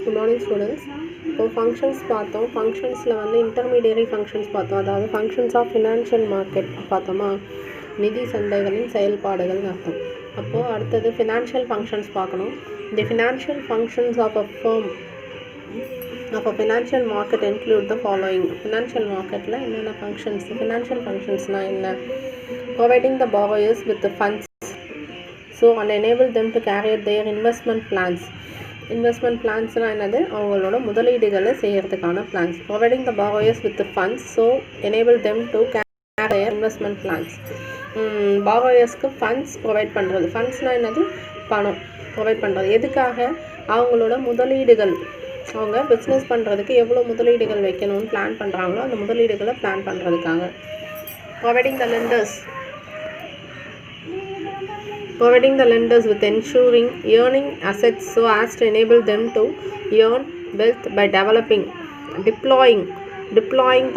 Good morning students. இப்போ functions பார்த்தோம். ஃபங்க்ஷன்ஸில் வந்து இன்டர்மீடியரி ஃபங்க்ஷன்ஸ் பார்த்தோம். அதாவது ஃபங்க்ஷன்ஸ் ஆஃப் ஃபினான்ஷியல் மார்க்கெட் பார்த்தோமா, நிதி சந்தைகளின் செயல்பாடுகள் அர்த்தம். அப்போது அடுத்தது ஃபினான்ஷியல் ஃபங்க்ஷன்ஸ் பார்க்கணும். The financial functions of a firm of a financial market include the following. Financial மார்க்கெட்டில் என்னென்ன ஃபங்க்ஷன்ஸ், ஃபினான்ஷியல் ஃபங்க்ஷன்ஸ்னால் என்ன? Providing the borrowers with the funds so and enable them to carry out their investment plans. Investment பிளான்ஸ்னால் என்னது? அவங்களோட முதலீடுகளை செய்கிறதுக்கான plans. Providing the borrowers with the funds so enable them to carry their investment plans. borrowersக்கு funds provide பண்ணுறது. ஃபண்ட்ஸ்னால் என்னது? பணம் ப்ரொவைட் பண்ணுறது. எதுக்காக? அவங்களோட முதலீடுகள், அவங்க பிஸ்னஸ் பண்ணுறதுக்கு எவ்வளோ முதலீடுகள் வைக்கணும்னு பிளான் பண்ணுறாங்களோ அந்த முதலீடுகளை பிளான் பண்ணுறதுக்காக. Providing the lenders with ensuring earning assets so as to enable them to earn wealth by deploying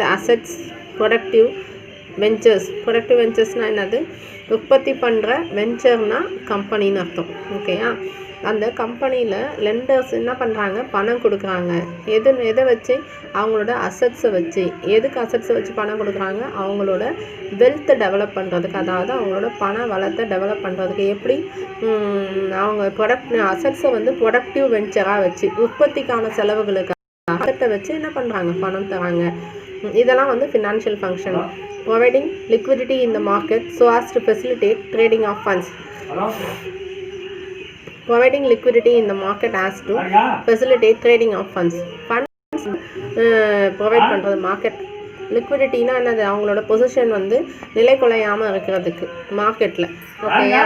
the assets. productive venturesனால் என்னது? உற்பத்தி பண்ணுற வெஞ்சர்னா கம்பெனின்னு அர்த்தம். ஓகேயா? அந்த கம்பெனியில் லெண்டர்ஸ் என்ன பண்ணுறாங்க? பணம் கொடுக்குறாங்க. எதை வச்சு? அவங்களோட அசட்ஸை வச்சு. எதுக்கு அசட்ஸை வச்சு பணம் கொடுக்குறாங்க? அவங்களோட வெல்த்தை டெவலப் பண்ணுறதுக்கு, அதாவது அவங்களோட பண வளத்தை டெவலப் பண்ணுறதுக்கு. எப்படி? அவங்க அசட்ஸை வந்து ப்ரொடக்டிவ் வெஞ்சராக வச்சு, உற்பத்திக்கான செலவுகளுக்கு அசட்டை வச்சு என்ன பண்ணுறாங்க? பணம் தராங்க. இதெல்லாம் வந்து financial function. Providing liquidity in the market so as to facilitate trading of funds. Providing liquidity in the market as to facilitate trading of funds. Funds provide பண்ணுறது மார்க்கெட். லிக்விடிட்டினா என்னது? அவங்களோட பொசிஷன் வந்து நிலை குலையாமல் இருக்கிறதுக்கு மார்க்கெட்டில். ஓகேயா?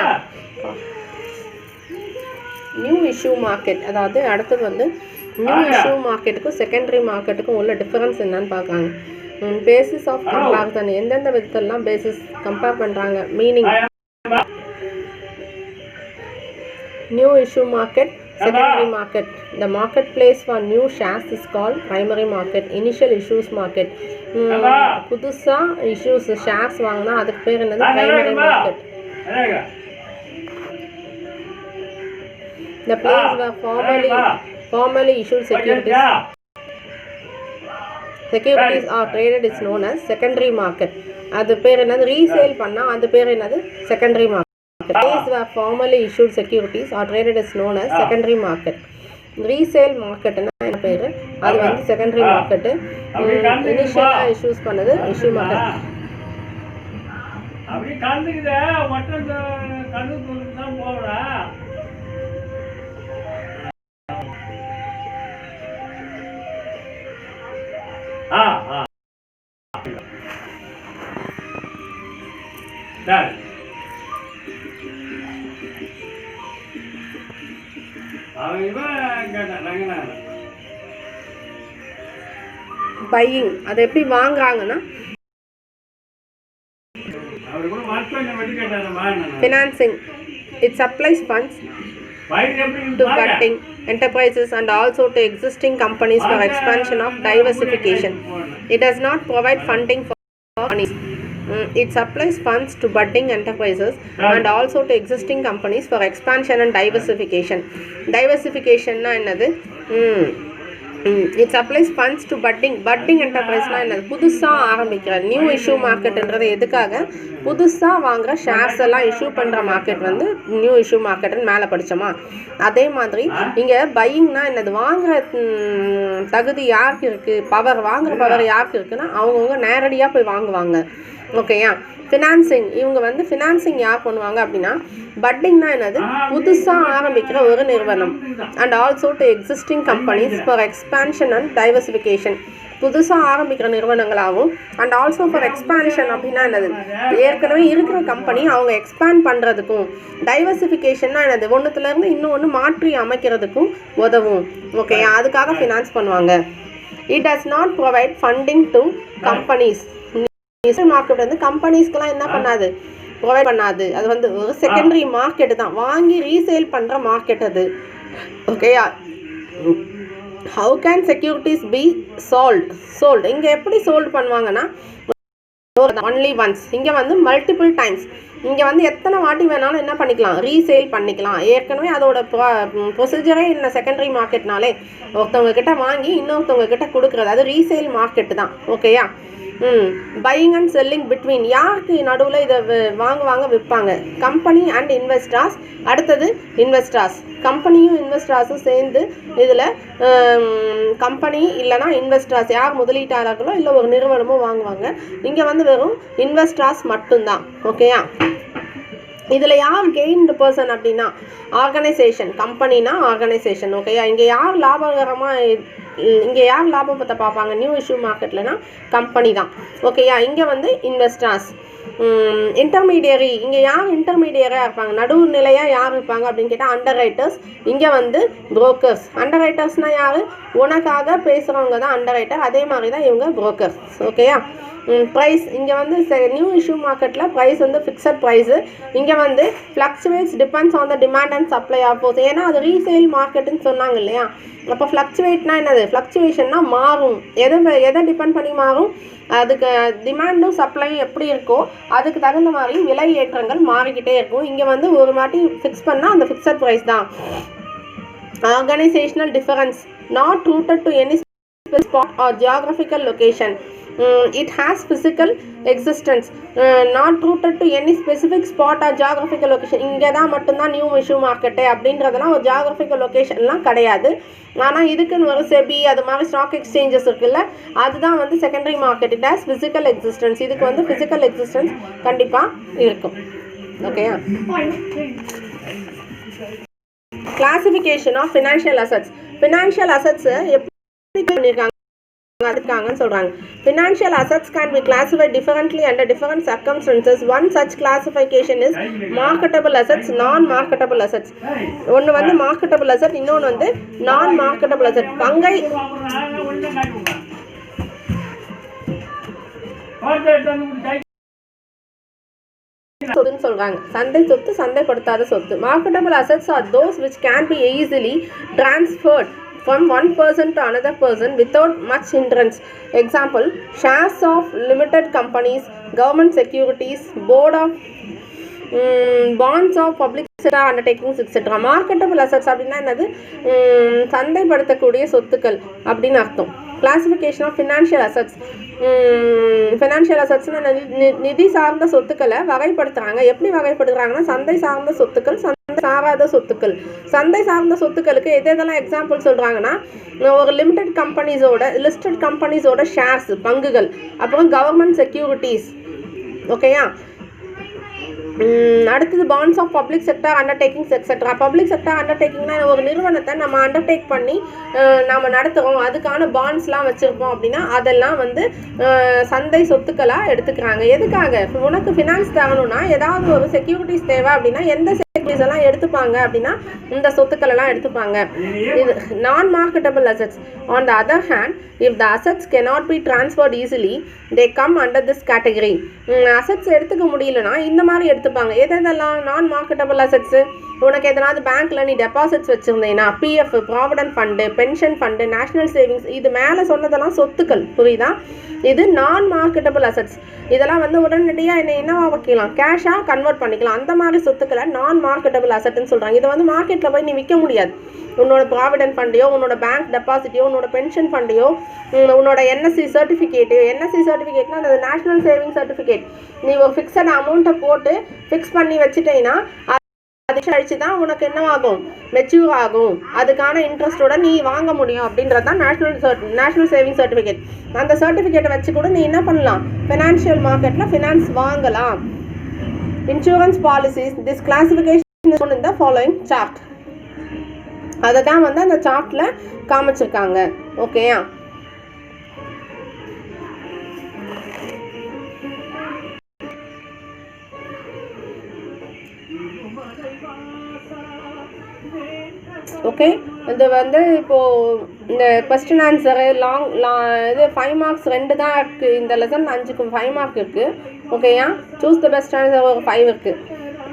நியூ இஷ்யூ மார்க்கெட், அதாவது அடுத்தது வந்து நியூ இஷ்யூ மார்க்கெட்டுக்கும் செகண்டரி மார்க்கெட்டுக்கும் உள்ள டிஃபரன்ஸ் என்னன்னு பார்க்குறாங்க. பேசிஸ் ஆஃப் கம்பேரிசன், எந்தெந்த விதத்திலலாம் பேசிஸ் கம்பேர் பண்ணுறாங்க. Meaning new issue market, secondary market. The marketplace for new shares is called primary market. Initial issues market. புதுசா இஷ்யூஸ் ஷேர்ஸ் வாங்கினா அதுக்கு பேர் என்னது? Primary market. The place where formally issued securities are traded is known as secondary market. அது பேர் என்னது? Resale பண்ணா அது பேர் என்னது? secondary market. The place where formally issued securities are traded is known as secondary market. Resale market என்ன பேர்? அது வந்து secondary market. இனிஷியலா இஷ்யூஸ் பண்ணது இஷ்யூ மார்க்கெட். அப்படி காந்துக்குதே மொத்தம் கண்ணு தான் போறா. சரி, பையிங், அது எப்படி வாங்குறாங்கன்னா financing. It supplies funds to budding enterprises and also to existing companies for expansion of diversification. It does not provide funding for companies. It supplies funds to budding enterprises and also to existing companies for expansion and diversification. Diversification-na என்னது? It supplies funds to budding enterprise-na என்னது? புதுசா ஆரம்பிக்கிற new issue மார்க்கெட்ன்றது எதுக்காக? புதுசா வாங்குற shares எல்லாம் issue பண்ற market வந்து நியூ இஷ்யூ மார்க்கெட்னு மேலே படிச்சோமா? அதே மாதிரி இங்க பையிங்னா என்னது? வாங்குற தகுதி யாருக்கு இருக்கு? வாங்குற பவர் யாருக்கு இருக்குன்னா அவங்கவுங்க நேரடியாக போய் வாங்குவாங்க. ஓகேயா? ஃபினான்சிங், இவங்க வந்து ஃபினான்சிங் யார் பண்ணுவாங்க அப்படின்னா, பட்டிங்னா என்னது? புதுசாக ஆரம்பிக்கிற ஒரு நிறுவனம். And also to existing companies for expansion and diversification. புதுசாக ஆரம்பிக்கிற நிறுவனங்களாகவும் அண்ட் ஆல்சோ ஃபார் எக்ஸ்பான்ஷன் அப்படின்னா என்னது? ஏற்கனவே இருக்கிற கம்பெனி அவங்க எக்ஸ்பேண்ட் பண்ணுறதுக்கும். டைவர்சிஃபிகேஷன்னா என்னது? ஒன்றுத்துலேருந்து இன்னொன்று மாற்றி அமைக்கிறதுக்கும் உதவும். ஓகேயா? அதுக்காக ஃபினான்ஸ் பண்ணுவாங்க. It does not provide funding to companies. Market வந்து கம்பெனிஸ்க்கெல்லாம் என்ன பண்ணாது? ப்ரொவைட் பண்ணாது. அது வந்து ஒரு செகண்டரி மார்க்கெட்டு தான், வாங்கி ரீசேல் பண்ணுற மார்க்கெட் அது. ஓகேயா? How can securities be sold? இங்கே எப்படி சோல்டு பண்ணுவாங்கன்னா ஒன்லி ஒன்ஸ். இங்கே வந்து மல்டிபிள் டைம்ஸ். இங்கே வந்து எத்தனை வாட்டி வேணாலும் என்ன பண்ணிக்கலாம், ரீசேல் பண்ணிக்கலாம். ஏற்கனவே அதோட ப்ரொசீஜரே என்ன செகண்டரி மார்க்கெட்னாலே ஒருத்தவங்க கிட்ட வாங்கி இன்னொருத்தவங்க கிட்ட கொடுக்குறது, அது ரீசேல் மார்க்கெட்டு தான். ஓகேயா? பையிங் அண்ட் செல்லிங் பிட்வீன், யாருக்கு நடுவில் இதை வாங்குவாங்க விற்பாங்க, கம்பெனி அண்ட் இன்வெஸ்டார்ஸ். அடுத்தது இன்வெஸ்டார்ஸ், கம்பெனியும் இன்வெஸ்டார்ஸும் சேர்ந்து இதில் கம்பெனி இல்லைனா இன்வெஸ்டார்ஸ் யார் முதலீட்டாளர்களோ இல்லை ஒரு நிறுவனமோ வாங்குவாங்க. இங்கே வந்து வெறும் இன்வெஸ்டார்ஸ் மட்டும்தான். ஓகேயா? இதில் யார் கெயின்டு பர்சன் அப்படின்னா ஆர்கனைசேஷன், கம்பெனினா ஆர்கனைசேஷன். ஓகேயா? இங்கே யார் லாபத்தை பார்ப்பாங்க நியூ இஷ்யூ மார்க்கெட்லனா கம்பெனி தான். ஓகேயா? இங்கே வந்து இன்வெஸ்டர்ஸ். இன்டர்மீடியரி, இங்கே யார் இன்டர்மீடியராக இருப்பாங்க, நடுநிலையாக யார் இருப்பாங்க அப்படின்னு கேட்டால் அண்டர் ரைட்டர்ஸ். இங்கே வந்து புரோக்கர்ஸ். அண்டர் ரைட்டர்ஸ்னால் யார், உனக்காக பேசுகிறவங்க தான் அண்டர் ரைட்டர். அதே மாதிரி தான் இவங்க புரோக்கர்ஸ். ஓகேயா? ப்ரைஸ், இங்கே வந்து நியூ இஷ்யூ மார்க்கெட்டில் ப்ரைஸ் வந்து ஃபிக்ஸட் ப்ரைஸு. இங்கே வந்து fluctuates depends on the demand and supply of போஸ். ஏன்னா அது ரீசேல் மார்க்கெட்டுன்னு சொன்னாங்க இல்லையா? அப்போ ஃப்ளக்சுவேட்னா என்னது, ஃப்ளக்சுவேஷன்னா மாறும். எதை டிபெண்ட் பண்ணி மாறும், அதுக்கு டிமாண்டும் சப்ளையும் எப்படி இருக்கோ அதுக்கு தகுந்த மாதிரி விலை ஏற்றங்கள் மாறிக்கிட்டே இருக்கும். இங்கே வந்து ஒரு மாட்டி ஃபிக்ஸ் பண்ணால் அந்த ஃபிக்ஸட் ப்ரைஸ் தான். Organisational difference, not rooted to any spot or geographical location. It has physical existence, not rooted to any specific spot or geographical location. இங்கே தான் மட்டும்தான் நியூ இஷ்யூ மார்க்கெட்டு அப்படின்றதுலாம் ஒரு ஜியாகிரபிக்கல் லொக்கேஷன்லாம் கிடையாது. ஆனால் இதுக்குன்னு ஒரு செபி அது மாதிரி ஸ்டாக் எக்ஸ்சேஞ்சஸ் இருக்குல்ல, அதுதான் வந்து secondary market. It has physical existence. இதுக்கு வந்து ஃபிசிக்கல் எக்ஸிஸ்டன்ஸ் கண்டிப்பாக இருக்கும். ஓகேயா? Classification of financial assets. Financial அசட்ஸை எப்படி பண்ணியிருக்காங்கன்னு சொல்கிறாங்க. Financial assets can be classified differently under different circumstances. One such classification is marketable assets, non-marketable assets. ஒன்று வந்து marketable asset, இன்னொன்று வந்து non-marketable asset. பங்கை சொத்துன்னு சொல்றாங்க. சந்தை சொத்து, சந்தைப்படுத்தாத சொத்து. Marketable assets are those which can be easily transferred from one person to another person without much hindrance. Example, shares of limited companies, government securities, board of bonds of public sector undertakings, etc. Marketable assets அப்படின்னா என்னது, சந்தைப்படுத்தக்கூடிய சொத்துக்கள் அப்படின்னு அர்த்தம். Classification of financial assets. Financial அசட்ஸ்னா நிதி சார்ந்த சொத்துக்களை வகைப்படுத்துகிறாங்க. எப்படி வகைப்படுத்துகிறாங்கன்னா சந்தை சார்ந்த சொத்துக்கள், சந்தை சாராத சொத்துக்கள். சந்தை சார்ந்த சொத்துக்களுக்கு எதெல்லாம் எக்ஸாம்பிள் சொல்கிறாங்கன்னா ஒரு லிமிடெட் கம்பெனிஸோட, லிஸ்டட் கம்பெனிஸோட ஷேர்ஸ், பங்குகள், அப்புறம் கவர்மெண்ட் செக்யூரிட்டிஸ். ஓகேயா? அடுத்தது bonds of public sector undertakings etcetera. Public sector அண்டர்டேக்கிங்னா ஒரு நிறுவனத்தை நம்ம அண்டர்டேக் பண்ணி நம்ம நடத்துகிறோம், அதுக்கான பாண்ட்ஸ்லாம் வச்சுருப்போம் அப்படின்னா அதெல்லாம் வந்து சந்தை சொத்துக்களாக எடுத்துக்கிறாங்க. எதுக்காக, உனக்கு ஃபினான்ஸ் தரணும்னா ஏதாவது ஒரு செக்யூரிட்டிஸ் தேவை அப்படின்னா எந்த செக்யூரிட்டிஸ் எல்லாம் எடுத்துப்பாங்க அப்படின்னா இந்த சொத்துக்கள் எல்லாம் எடுத்துப்பாங்க. இது நான் marketable assets. On the other hand, if the assets cannot be transferred easily, they come under this category. Assets எடுத்துக்க முடியலன்னா இந்த மாதிரி எடுத்துப்பாங்க. எதெல்லாம் நான் மார்க்கெட்டபிள் அசட்ஸு, உனக்கு எதனாவது பேங்க்கில் நீ டெபாசிட்ஸ் வச்சுருந்தீங்கன்னா PF, provident fund, pension fund, national savings, இது மேலே சொன்னதெல்லாம் சொத்துக்கள், புரியுதா? இது நான் மார்க்கெட்டபிள் அசட்ஸ். இதெல்லாம் வந்து உடனடியாக என்னவா வைக்கலாம், கேஷாக கன்வெர்ட் பண்ணிக்கலாம். அந்த மாதிரி சொத்துக்களை நான் மார்க்கெட்டபிள் அசட்னு சொல்கிறாங்க. இதை வந்து மார்க்கெட்டில் போய் நீ விற்க முடியாது. உன்னோட ப்ராவிடன்ட் ஃபண்டையோ, உன்னோட பேங்க் டெபாசிட்டையோ, உன்னோட பென்ஷன் ஃபண்டையோ, உன்னோட என்எஸ்சி சர்டிஃபிகேட்டு, என்எஸ்சி சர்டிஃபிகேட்னா அந்த நேஷனல் சேவிங் சர்டிஃபிகேட், நீ ஒரு ஃபிக்ஸட் அமௌண்ட்டை போட்டு ஃபிக்ஸ் பண்ணி வச்சுட்டேன்னா அது கழிச்சு தான் உனக்கு என்னவாகும், மெச்சூர் ஆகும். அதுக்கான இன்ட்ரெஸ்ட்டோட நீ வாங்க முடியும் அப்படின்றது தான் நேஷனல் சேவிங் சர்டிஃபிகேட். அந்த சர்டிஃபிகேட்டை வச்சு கூட நீ என்ன பண்ணலாம், ஃபினான்ஷியல் மார்க்கெட்டில் ஃபினான்ஸ் வாங்கலாம். Insurance policies, this classification is in the following chart. அதை தான் வந்து அந்த சார்ட்டில் காமிச்சிருக்காங்க. ஓகேயா? ஓகே, இது வந்து இப்போது இந்த கொஸ்டின் ஆன்சரு இது 5 மார்க்ஸ் 2 தான் இருக்குது. இந்த லெசன் 5க்கு 5 மார்க் இருக்குது. ஓகேயா? சூஸ் த பெஸ்ட் ஆன்சர் ஒரு 5 இருக்குது.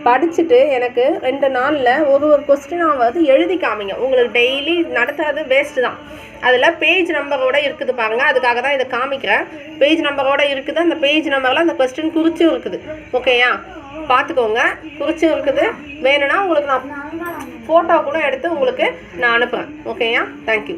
படிச்சுட்டு எனக்கு 2 நாளில் ஒரு கொஸ்டினாவது எழுதி காமிங்க. உங்களுக்கு டெய்லி நடத்துறது வேஸ்ட்டு தான். அதில் பேஜ் நம்பரோடு இருக்குது பாருங்கள், அதுக்காக தான் இதை காமிக்கிறேன். பேஜ் நம்பரோடு இருக்குது, அந்த பேஜ் நம்பரில் அந்த கொஸ்டின் குறிச்சும் இருக்குது. ஓகேயா, பார்த்துக்கோங்க, குறிச்சும் இருக்குது. வேணும்னா உங்களுக்கு நான் ஃபோட்டோ கூட எடுத்து உங்களுக்கு நான் அனுப்புகிறேன். ஓகேயா, தேங்க்யூ.